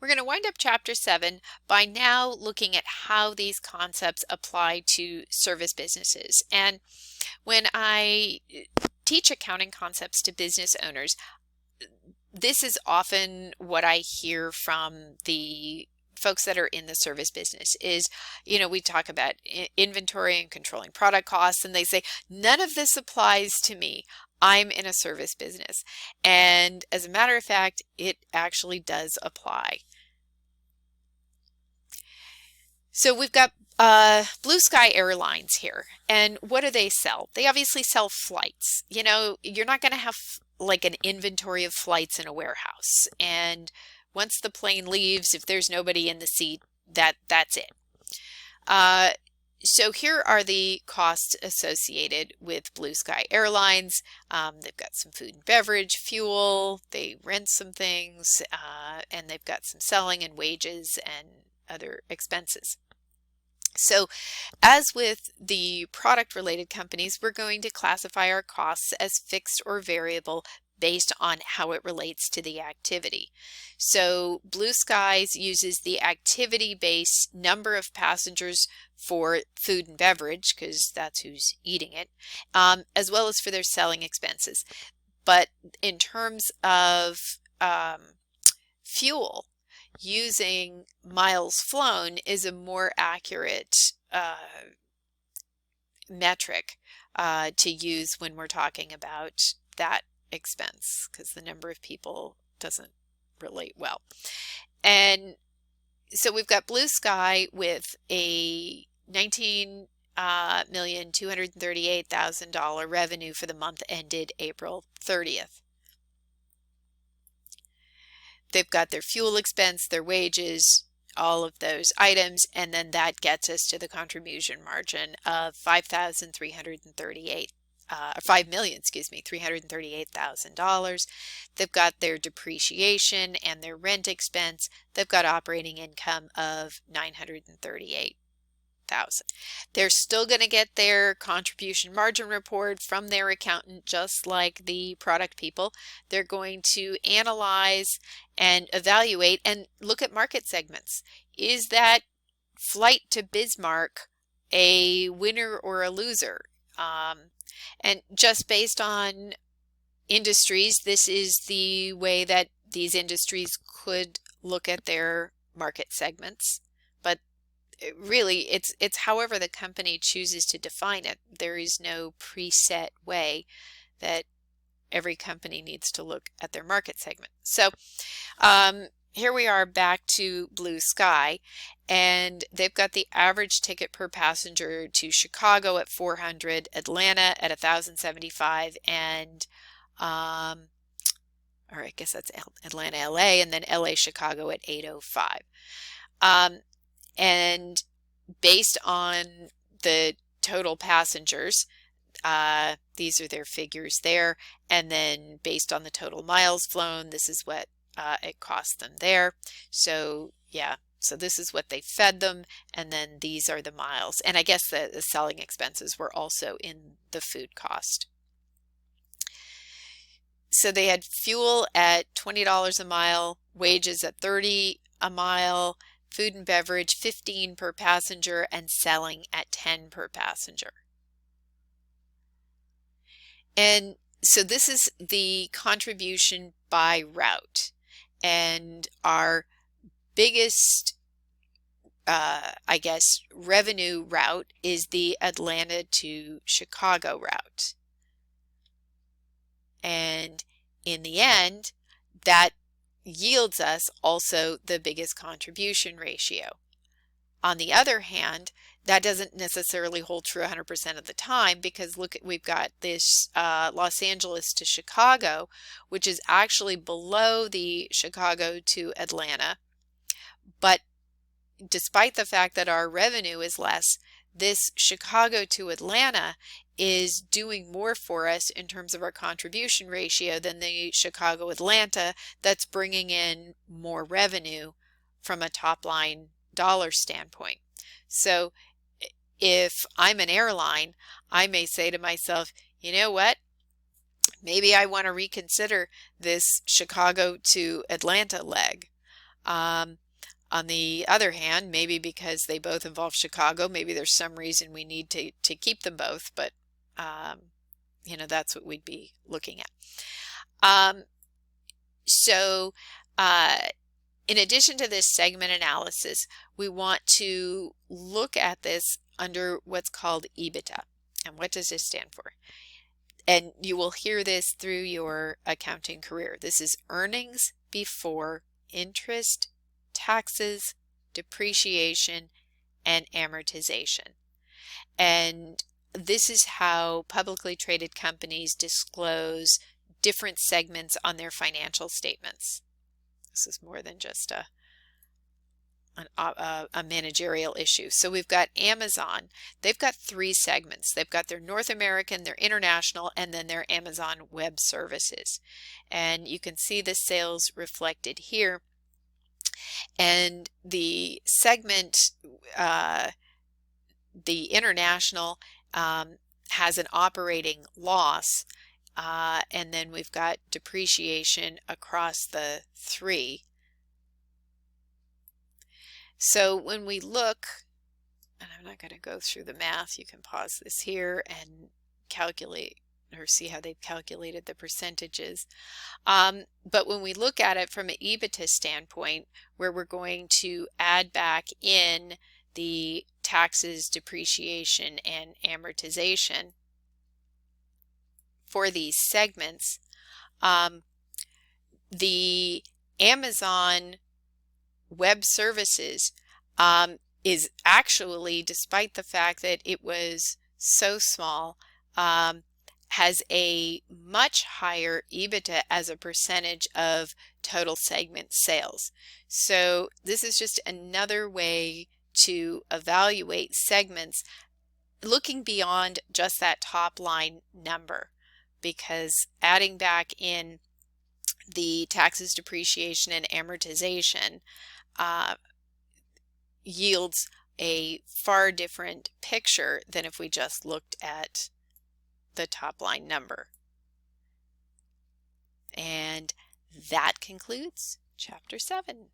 We're going to wind up Chapter 7 by now looking at how these concepts apply to service businesses. And when I teach accounting concepts to business owners, this is often what I hear from the folks that are in the service business is, we talk about inventory and controlling product costs, and they say, none of this applies to me. I'm in a service business. And as a matter of fact, it actually does apply. So we've got Blue Sky Airlines here. And what do they sell? They obviously sell flights. You're not going to have like an inventory of flights in a warehouse. And once the plane leaves, if there's nobody in the seat, that's it. So here are the costs associated with Blue Sky Airlines. They've got some food and beverage, fuel, they rent some things, and they've got some selling and wages and other expenses. So as with the product-related companies, we're going to classify our costs as fixed or variable based on how it relates to the activity. So Blue Skies uses the activity-based number of passengers for food and beverage, because that's who's eating it, as well as for their selling expenses. But in terms of fuel, using miles flown is a more accurate metric to use when we're talking about that expense, because the number of people doesn't relate well. And so we've got Blue Sky with a $19,238,000 revenue for the month ended April 30th. They've got their fuel expense, their wages, all of those items, and then that gets us to the contribution margin of $5,338,000. They've got their depreciation and their rent expense. They've got operating income of $938,000. They're still going to get their contribution margin report from their accountant, just like the product people. They're going to analyze and evaluate and look at market segments. Is that flight to Bismarck a winner or a loser? And just based on industries, this is the way that these industries could look at their market segments. But really, it's however the company chooses to define it. There is no preset way that every company needs to look at their market segment. So here we are back to Blue Sky, and they've got the average ticket per passenger to Chicago at $400, Atlanta at $1,075, and or I guess that's Atlanta, LA, and then LA, Chicago at $805. And based on the total passengers, these are their figures there, and then based on the total miles flown, this is what it cost them there. So yeah, so this is what they fed them, and then these are the miles, and I guess the selling expenses were also in the food cost. So they had fuel at $20 a mile, wages at $30 a mile, food and beverage 15 per passenger, and selling at 10 per passenger. And so this is the contribution by route, and our biggest I guess revenue route is the Atlanta to Chicago route, and in the end that yields us also the biggest contribution ratio. On the other hand, that doesn't necessarily hold true 100% of the time, because look, we've got this Los Angeles to Chicago, which is actually below the Chicago to Atlanta. But despite the fact that our revenue is less, this Chicago to Atlanta is doing more for us in terms of our contribution ratio than the Chicago Atlanta, that's bringing in more revenue from a top line dollar standpoint. So if I'm an airline, I may say to myself, you know what, maybe I want to reconsider this Chicago to Atlanta leg. On the other hand, maybe because they both involve Chicago, maybe there's some reason we need to keep them both, but you know, that's what we'd be looking at. So in addition to this segment analysis, we want to look at this under what's called EBITDA. And what does this stand for? And you will hear this through your accounting career. This is earnings before interest, taxes, depreciation, and amortization. And this is how publicly traded companies disclose different segments on their financial statements. This is more than just a managerial issue. So we've got Amazon. They've got 3 segments. They've got their North American, their international, and then their Amazon Web Services. And you can see the sales reflected here. And the segment, the international, has an operating loss. And then we've got depreciation across the 3. So when we look, and I'm not going to go through the math, you can pause this here and calculate or see how they've calculated the percentages. But when we look at it from an EBITDA standpoint, where we're going to add back in the taxes, depreciation, and amortization for these segments, the Amazon Web Services is actually, despite the fact that it was so small, has a much higher EBITDA as a percentage of total segment sales. So this is just another way to evaluate segments, looking beyond just that top line number, because adding back in the taxes, depreciation, and amortization yields a far different picture than if we just looked at the top line number. And that concludes Chapter 7.